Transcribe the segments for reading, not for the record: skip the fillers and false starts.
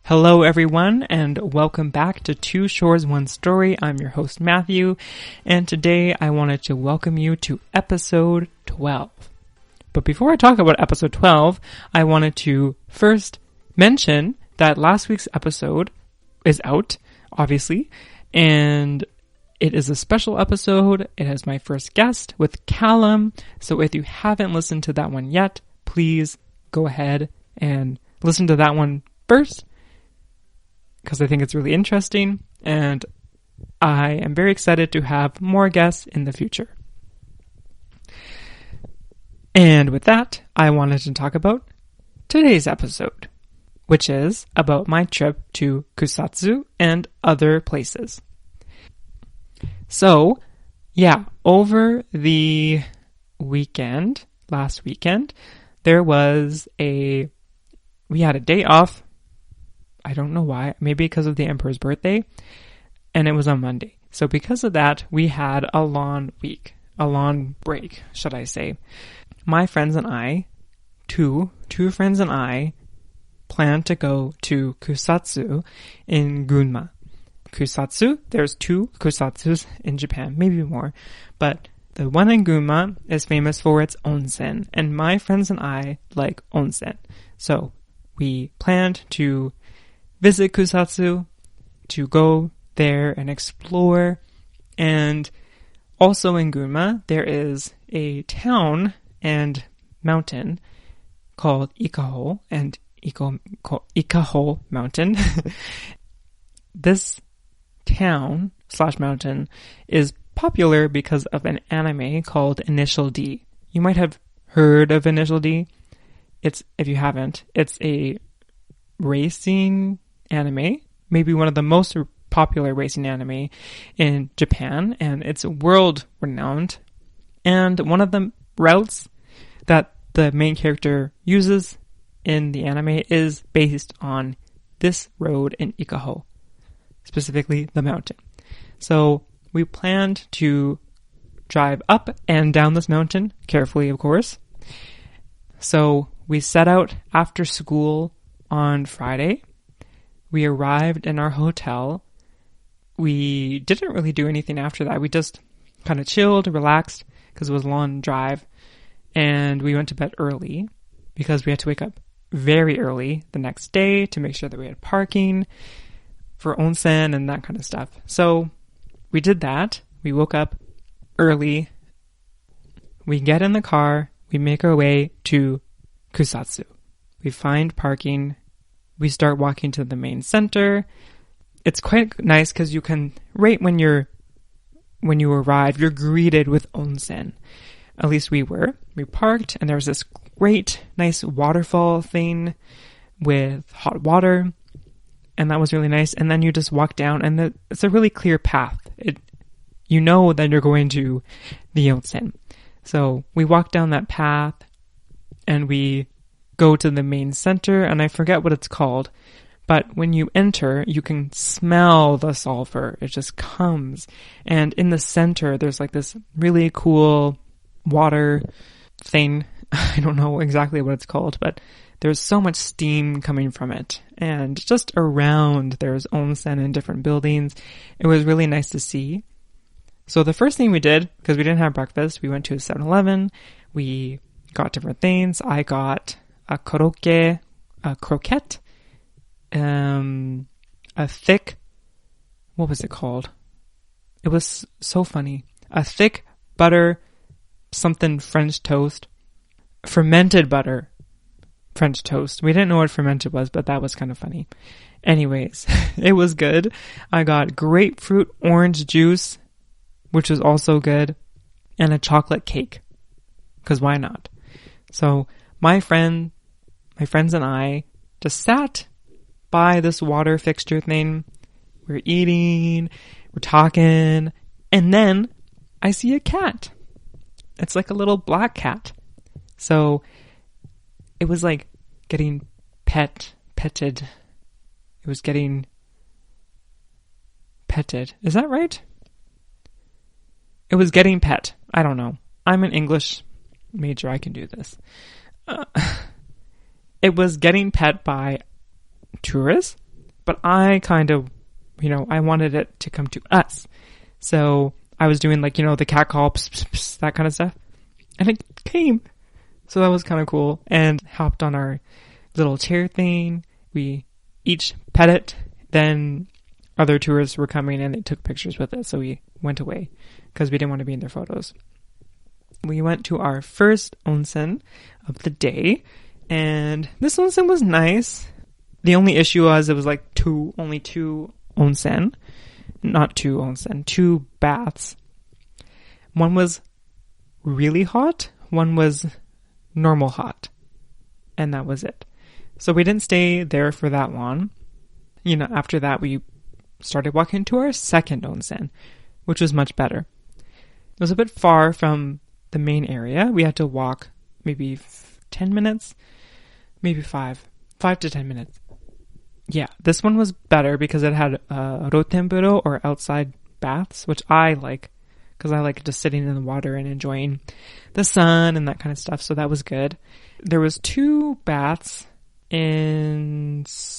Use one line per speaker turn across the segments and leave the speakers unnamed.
Hello everyone, and welcome back to Two Shores, One Story. I'm your host Matthew, and today I wanted to welcome you to episode 12. But before I talk about episode 12, I wanted to first mention that last week's episode is out, obviously, and it is a special episode. It has my first guest with Callum, so if you haven't listened to that one yet, please go ahead and listen to that one first, because I think it's really interesting, and I am very excited to have more guests in the future. And with that, I wanted to talk about today's episode, which is about my trip to Kusatsu and other places. So, yeah, over the weekend, last weekend, we had a day off. I don't know why, maybe because of the Emperor's birthday, and it was on Monday. So because of that, we had a long break, should I say. My friends and I, two friends and I, planned to go to Kusatsu in Gunma. Kusatsu, there's two Kusatsus in Japan, maybe more, but the one in Gunma is famous for its onsen, and my friends and I like onsen. So we planned to visit Kusatsu, to go there and explore. And also in Gunma, there is a town and mountain called Ikaho and Ikaho Mountain. This town / mountain is popular because of an anime called Initial D. You might have heard of Initial D. If you haven't, it's a racing anime, maybe one of the most popular racing anime in Japan, and it's world renowned. And one of the routes that the main character uses in the anime is based on this road in Ikaho, specifically the mountain. So we planned to drive up and down this mountain, carefully of course. So we set out after school on Friday. We arrived in our hotel. We didn't really do anything after that. We just kind of chilled, relaxed, because it was a long drive. And we went to bed early because we had to wake up very early the next day to make sure that we had parking for onsen and that kind of stuff. So we did that. We woke up early. We get in the car. We make our way to Kusatsu. We find parking. We start walking to the main center. It's quite nice because you can, right when you arrive, you're greeted with onsen. At least we were. We parked and there was this great, nice waterfall thing with hot water. And that was really nice. And then you just walk down and it's a really clear path. You know that you're going to the onsen. So we walk down that path and we go to the main center, and I forget what it's called, but when you enter, you can smell the sulfur. It just comes. And in the center, there's like this really cool water thing. I don't know exactly what it's called, but there's so much steam coming from it. And just around, there's onsen in different buildings. It was really nice to see. So the first thing we did, because we didn't have breakfast, we went to a 7-Eleven. We got different things. I got a croquette, a thick, what was it called? It was so funny. A thick butter, something French toast, fermented butter, French toast. We didn't know what fermented was, but that was kind of funny. Anyways, it was good. I got grapefruit orange juice, which was also good, and a chocolate cake, because why not? So my friends and I just sat by this water fixture thing. We're eating, we're talking, and then I see a cat. It's like a little black cat. So it was like getting petted. It was getting petted. Is that right? It was getting pet. I don't know. I'm an English major. I can do this. It was getting pet by tourists, But I kind of, I wanted it to come to us. So I was doing like, the cat call, pss, pss, pss, that kind of stuff. And it came. So that was kind of cool. And hopped on our little chair thing. We each pet it. Then other tourists were coming and they took pictures with it. So we went away because we didn't want to be in their photos. We went to our first onsen of the day. And this onsen was nice. The only issue was it was like only two onsen. Not two onsen, two baths. One was really hot. One was normal hot. And that was it. So we didn't stay there for that long. After that we started walking to our second onsen, which was much better. It was a bit far from the main area. We had to walk maybe 10 minutes, maybe 5 to 10 minutes. Yeah, this one was better because it had rotemburo or outside baths, which I like because I like just sitting in the water and enjoying the sun and that kind of stuff. So that was good. There was 2 baths inside.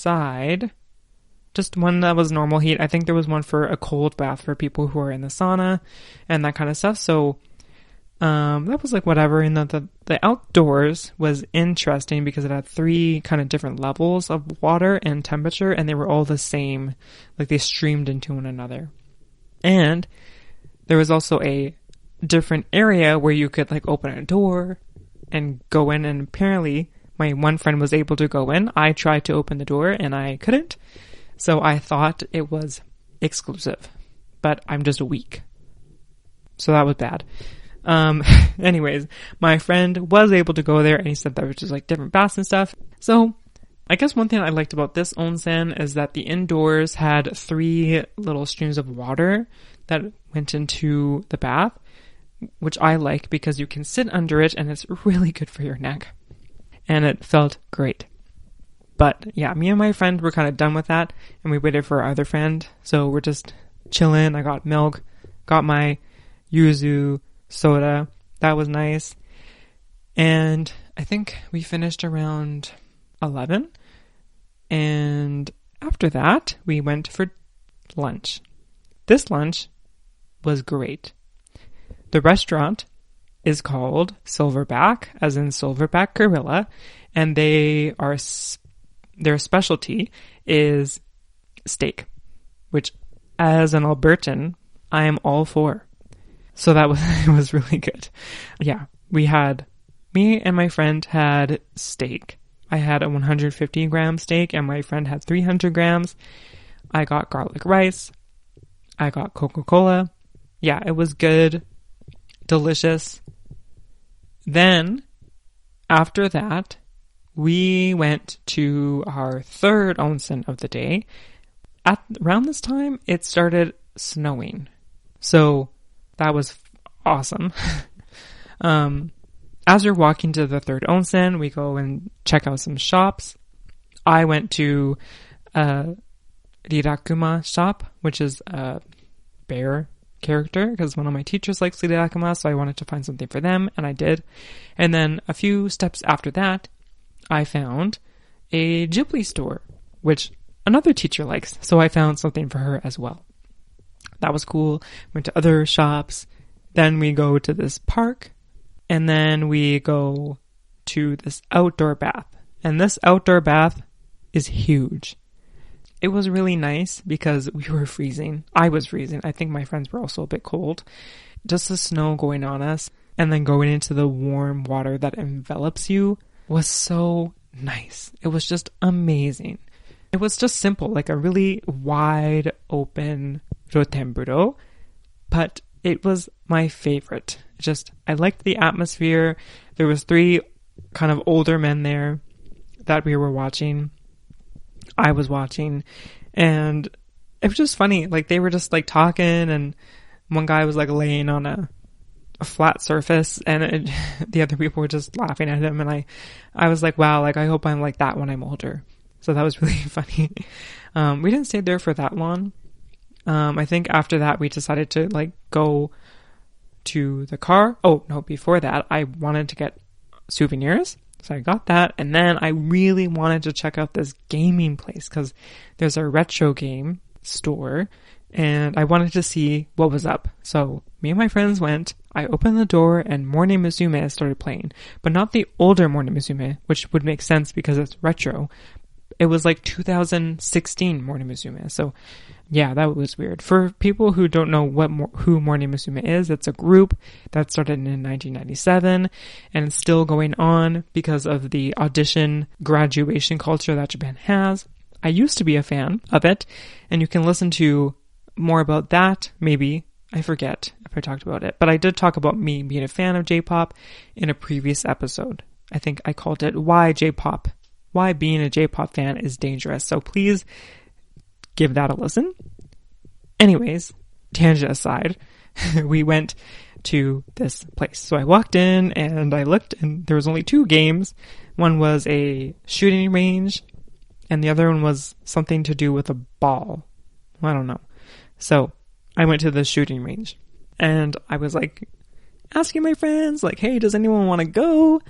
Just one that was normal heat. I think there was one for a cold bath for people who are in the sauna and that kind of stuff. So that was like whatever. And the outdoors was interesting because it had 3 kind of different levels of water and temperature, and they were all the same. Like they streamed into one another. And there was also a different area where you could like open a door and go in, and apparently my one friend was able to go in. I tried to open the door and I couldn't. So I thought it was exclusive, but I'm just weak. So that was bad. Anyways, my friend was able to go there and he said that was just like different baths and stuff. So I guess one thing I liked about this onsen is that the indoors had 3 little streams of water that went into the bath, which I like because you can sit under it and it's really good for your neck. And it felt great. But yeah, me and my friend were kind of done with that and we waited for our other friend. So we're just chilling. I got milk, got my yuzu soda. That was nice. And I think we finished around 11. And after that, we went for lunch. This lunch was great. The restaurant is called Silverback, as in Silverback Gorilla, and their specialty is steak, which as an Albertan, I am all for. So that was, it was really good. Yeah, me and my friend had steak. I had a 150 gram steak and my friend had 300 grams. I got garlic rice. I got Coca-Cola. Yeah, it was good. Delicious. Then, after that, we went to our third onsen of the day. Around this time, it started snowing. So, that was awesome. As we're walking to the third onsen, we go and check out some shops. I went to Rirakuma shop, which is a bear character, because one of my teachers likes Rirakuma, so I wanted to find something for them, and I did. And then a few steps after that, I found a Ghibli store, which another teacher likes, so I found something for her as well. That was cool. Went to other shops. Then we go to this park. And then we go to this outdoor bath. And this outdoor bath is huge. It was really nice because we were freezing. I was freezing. I think my friends were also a bit cold. Just the snow going on us and then going into the warm water that envelops you was so nice. It was just amazing. It was just simple, like a really wide open rotemburo, but it was my favorite. I liked the atmosphere. There was 3 kind of older men there that we were watching. I was watching, and it was just funny. Like they were just like talking, and one guy was like laying on a flat surface, and the other people were just laughing at him. And I was like, wow, like I hope I'm like that when I'm older. So that was really funny. We didn't stay there for that long. I think after that we decided to like go to the car. Oh no, before that I wanted to get souvenirs. So I got that, and then I really wanted to check out this gaming place because there's a retro game store, and I wanted to see what was up. So me and my friends went, I opened the door, and Morning Musume started playing. But not the older Morning Musume, which would make sense because it's retro. It was like 2016 Morning Musume. So yeah, that was weird. For people who don't know who Morning Musume is, it's a group that started in 1997 and it's still going on because of the audition graduation culture that Japan has. I used to be a fan of it, and you can listen to more about that, maybe. I forget if I talked about it, but I did talk about me being a fan of J-pop in a previous episode. I think I called it Why J-pop? Why being a J-pop fan is dangerous. So please give that a listen. Anyways, tangent aside, we went to this place. So I walked in and I looked, and there was only 2 games. One was a shooting range and the other one was something to do with a ball. I don't know. So I went to the shooting range and I was like asking my friends, like, hey, does anyone want to go?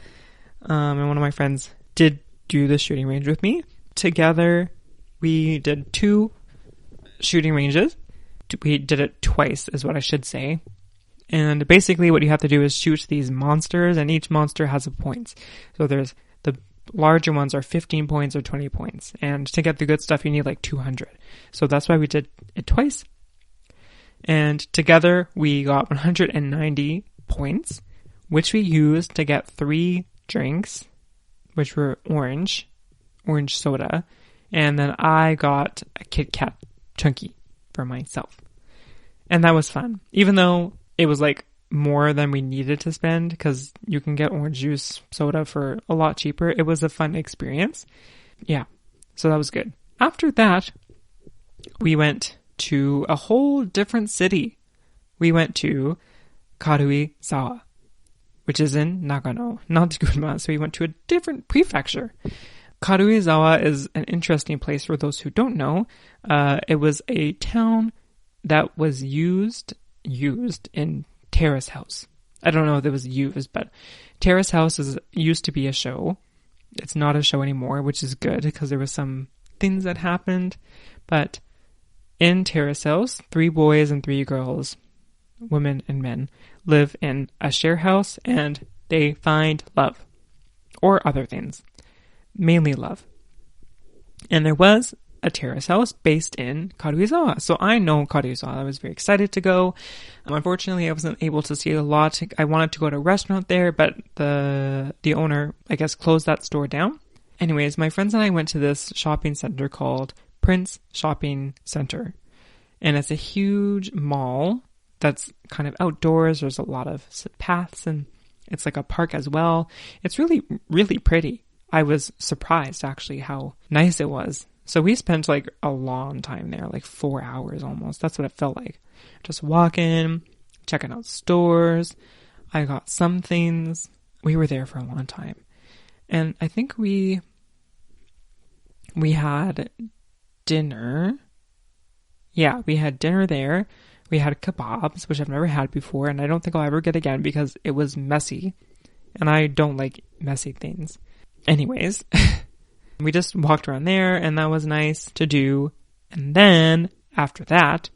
And one of my friends did do the shooting range with me. Together, we did 2 shooting ranges. We did it twice, is what I should say. And basically what you have to do is shoot these monsters, and each monster has a points. So there's the larger ones are 15 points or 20 points. And to get the good stuff, you need like 200. So that's why we did it twice. And together, we got 190 points, which we used to get 3 drinks, which were orange soda, and then I got a Kit Kat chunky for myself. And that was fun, even though it was like more than we needed to spend because you can get orange juice soda for a lot cheaper. It was a fun experience. Yeah, so that was good. After that, we went to a whole different city. We went to Karuizawa, which is in Nagano, not Gunma. So we went to a different prefecture. Karuizawa is an interesting place for those who don't know. It was a town that was used in Terrace House. I don't know if it was used, but Terrace House used to be a show. It's not a show anymore, which is good because there were some things that happened. But in Terrace House, 3 boys and 3 girls, women and men, live in a share house and they find love or other things, mainly love. And there was a terrace house based in Karuizawa. So I know Karuizawa. I was very excited to go. Unfortunately, I wasn't able to see a lot. I wanted to go to a restaurant there, but the owner, I guess, closed that store down. Anyways, my friends and I went to this shopping center called Prince Shopping Center. And it's a huge mall that's kind of outdoors. There's a lot of paths and it's like a park as well. It's really, really pretty. I was surprised actually how nice it was. So we spent like a long time there, like 4 hours almost. That's what it felt like. Just walking, checking out stores. I got some things. We were there for a long time. And I think we had dinner. Yeah, we had dinner there. We had kebabs, which I've never had before, and I don't think I'll ever get again because it was messy. And I don't like messy things. Anyways, we just walked around there, and that was nice to do. And then, after that,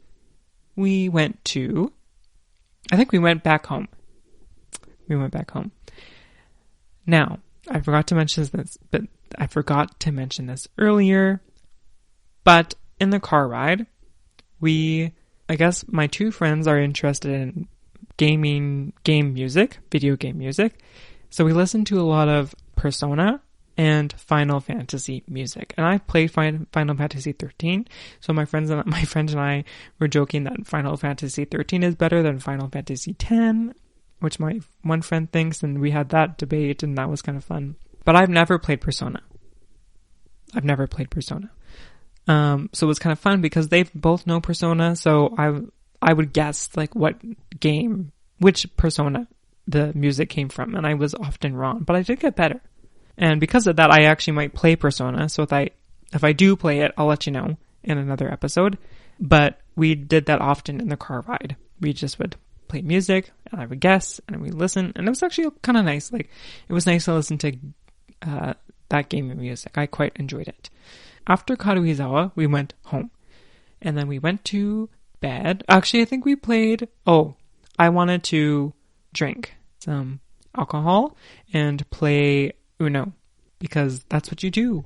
we went back home. Now, I forgot to mention this earlier, but in the car ride, I guess my 2 friends are interested in video game music. So we listened to a lot of Persona and Final Fantasy music. And I played Final Fantasy 13. So my friend and I were joking that Final Fantasy 13 is better than Final Fantasy 10, which my one friend thinks, and we had that debate, and that was kind of fun. But I've never played Persona. So it was kind of fun because they both know Persona, so I would guess like which Persona the music came from, and I was often wrong, but I did get better. And because of that, I actually might play Persona, so if I do play it, I'll let you know in another episode. But we did that often in the car ride. We just would play music, and I would guess, and we listen, and it was actually kind of nice. Like, it was nice to listen to that game of music. I quite enjoyed it. After Karuizawa, we went home. And then we went to bed. Actually, I think we played... Oh, I wanted to drink some alcohol and play Uno. Because that's what you do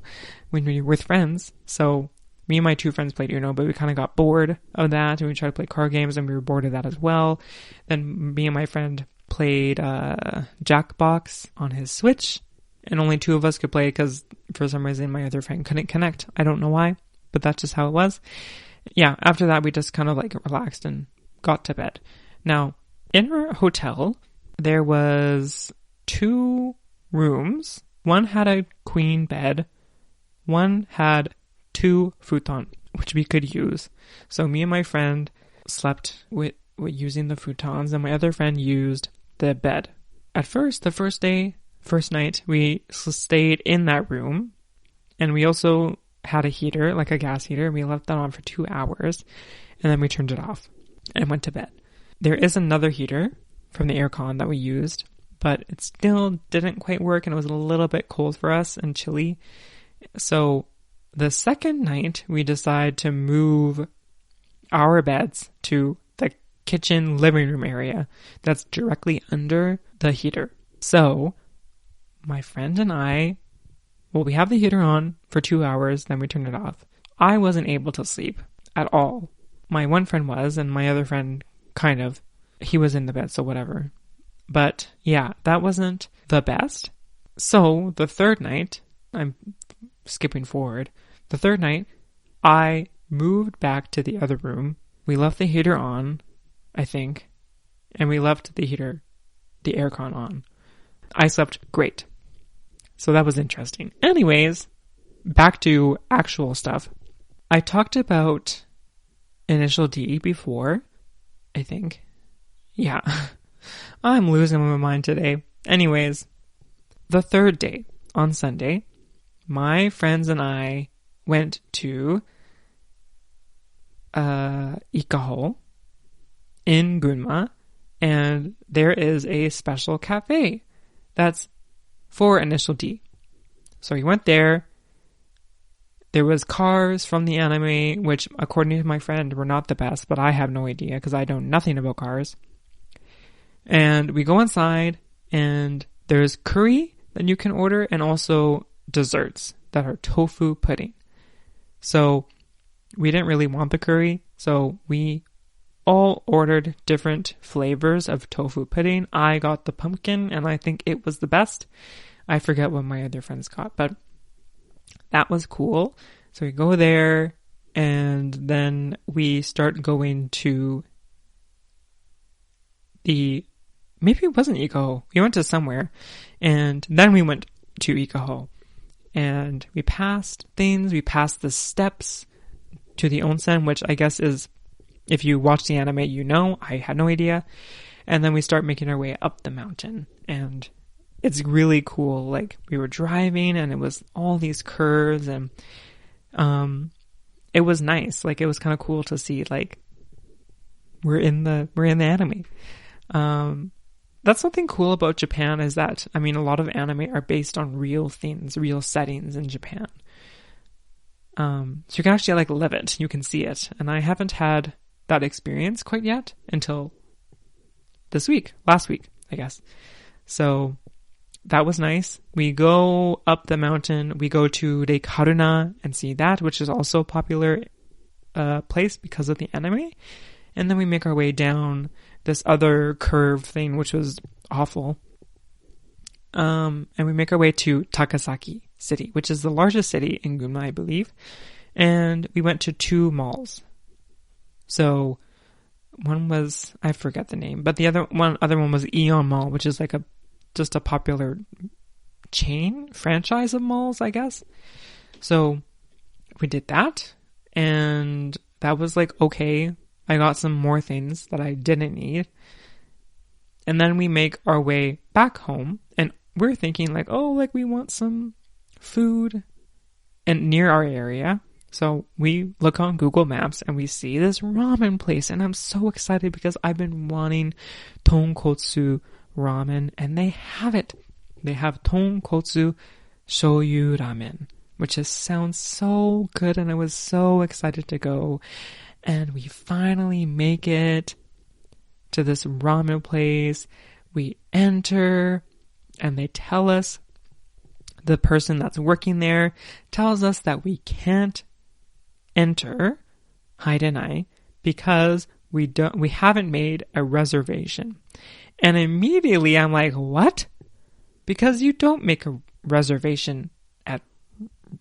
when you're with friends. So me and my 2 friends played Uno, but we kind of got bored of that. And we tried to play card games and we were bored of that as well. Then me and my friend played Jackbox on his Switch. And only 2 of us could play because for some reason my other friend couldn't connect. I don't know why, but that's just how it was. Yeah, after that we just kind of like relaxed and got to bed. Now, in our hotel, there was 2 rooms. One had a queen bed. One had 2 futon, which we could use. So me and my friend slept with using the futons, and my other friend used the bed. At first, the first night, we stayed in that room, and we also had a heater, like a gas heater. We left that on for 2 hours, and then we turned it off and went to bed. There is another heater from the aircon that we used, but it still didn't quite work, and it was a little bit cold for us and chilly. So the second night, we decided to move our beds to the kitchen living room area that's directly under the heater. So my friend and I, we have the heater on for 2 hours, then we turn it off. I wasn't able to sleep at all. My one friend was, and my other friend kind of. He was in the bed, so whatever. But yeah, that wasn't the best. So the third night, I'm skipping forward. The third night, I moved back to the other room. We left the heater on, I think, and we left the aircon on. I slept great. So that was interesting. Anyways, back to actual stuff. I talked about Initial D before, I think. Yeah. I'm losing my mind today. Anyways, the third day, on Sunday, my friends and I went to Ikaho in Gunma, and there is a special cafe that's for Initial D. So we went there. There was cars from the anime, which according to my friend were not the best, but I have no idea because I know nothing about cars. And we go inside, and there's curry that you can order, and also desserts that are tofu pudding. So we didn't really want the curry, so we all ordered different flavors of tofu pudding. I got the pumpkin, and I think it was the best. I forget what my other friends got, but that was cool. So we go there, and then we start going to maybe it wasn't Ikaho. We went to somewhere, and then we went to Ikaho. And we passed things. We passed the steps to the onsen, which I guess is, if you watch the anime, you know. I had no idea. And then we start making our way up the mountain. And it's really cool. Like, we were driving, and it was all these curves, and it was nice. Like, it was kind of cool to see, like, we're in the anime. That's something cool about Japan is that, I mean, a lot of anime are based on real things, real settings in Japan. So you can actually like live it. You can see it. And I haven't had that experience quite yet until last week, I guess. So that was nice. We go up the mountain. We go to Lake Haruna and see that, which is also a popular place because of the anime. And then we make our way down this other curve thing, which was awful. And we make our way to Takasaki City, which is the largest city in Gunma, I believe. And we went to 2 malls. So one was, I forget the name, but the other one was Aeon Mall, which is like just a popular franchise of malls, I guess. So we did that, and that was like okay. I got some more things that I didn't need. And then we make our way back home, and we're thinking like, oh, like we want some food and near our area. So we look on Google Maps and we see this ramen place, and I'm so excited because I've been wanting tonkotsu ramen, and they have it. They have tonkotsu shoyu ramen, which just sounds so good, and I was so excited to go. And we finally make it to this ramen place. We enter, and they tell us, the person that's working there tells us that we can't enter Haidenai because we haven't made a reservation. And immediately I'm like, what? Because you don't make a reservation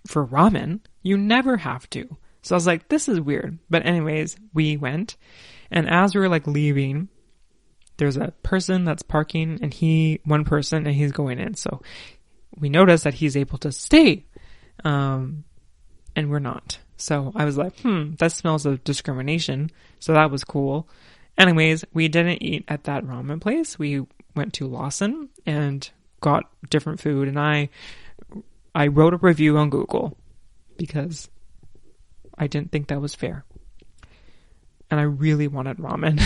for ramen. You never have to. So I was like, this is weird. But anyways, we went, and as we were like leaving, there's a person that's parking, and one person, and he's going in. So we noticed that he's able to stay, and we're not. So I was like, that smells of discrimination. So that was cool. Anyways, we didn't eat at that ramen place. We went to Lawson and got different food, and I wrote a review on Google because I didn't think that was fair. And I really wanted ramen.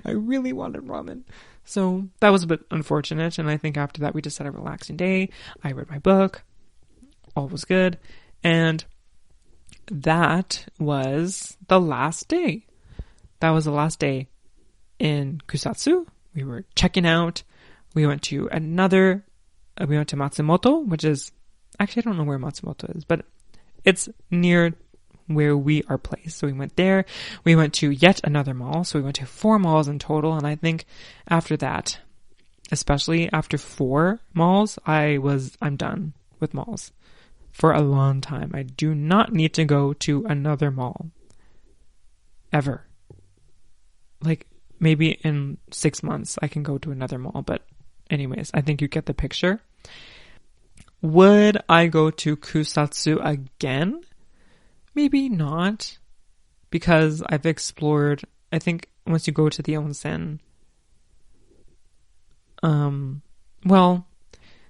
I really wanted ramen. So that was a bit unfortunate. And I think after that, we just had a relaxing day. I read my book. All was good. And that was the last day. That was the last day in Kusatsu. We were checking out. We went to Matsumoto, which is, actually I don't know where Matsumoto is, but it's near where we are placed. So we went there. We went to yet another mall. So we went to 4 malls in total. And I think after that, especially after 4 malls, I'm done with malls for a long time. I do not need to go to another mall ever. Like maybe in 6 months I can go to another mall. But anyways, I think you get the picture. Would I go to Kusatsu again? Maybe not, because I've explored, I think once you go to the onsen, well,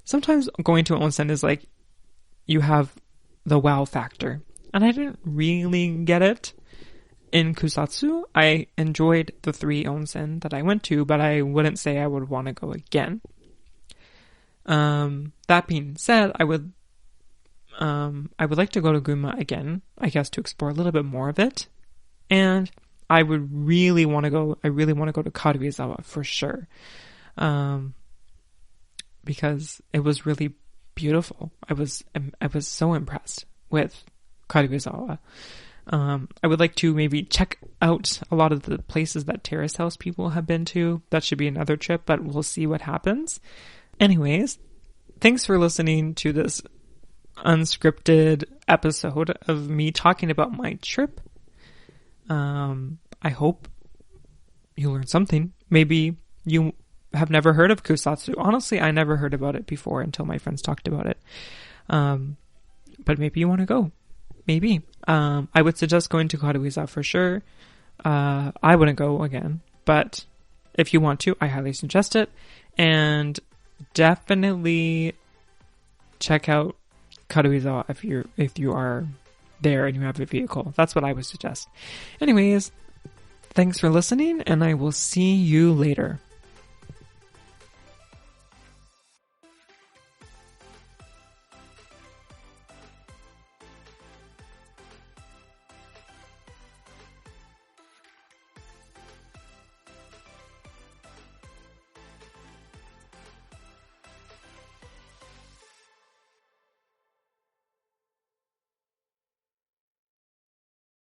sometimes going to an onsen is like, you have the wow factor, and I didn't really get it in Kusatsu. I enjoyed the 3 onsen that I went to, but I wouldn't say I would want to go again. That being said, I would like to go to Gunma again, I guess, to explore a little bit more of it. And I really want to go to Karuizawa for sure. Because it was really beautiful. I was so impressed with Karuizawa. I would like to maybe check out a lot of the places that Terrace House people have been to. That should be another trip, but we'll see what happens. Anyways, thanks for listening to this unscripted episode of me talking about my trip. I hope you learned something. Maybe you have never heard of Kusatsu. Honestly, I never heard about it before until my friends talked about it. But maybe you want to go. Maybe. I would suggest going to Karuiza for sure. I wouldn't go again, but if you want to, I highly suggest it. And definitely check out Karuizawa if you are there and you have a vehicle. That's what I would suggest. Anyways, thanks for listening, and I will see you later.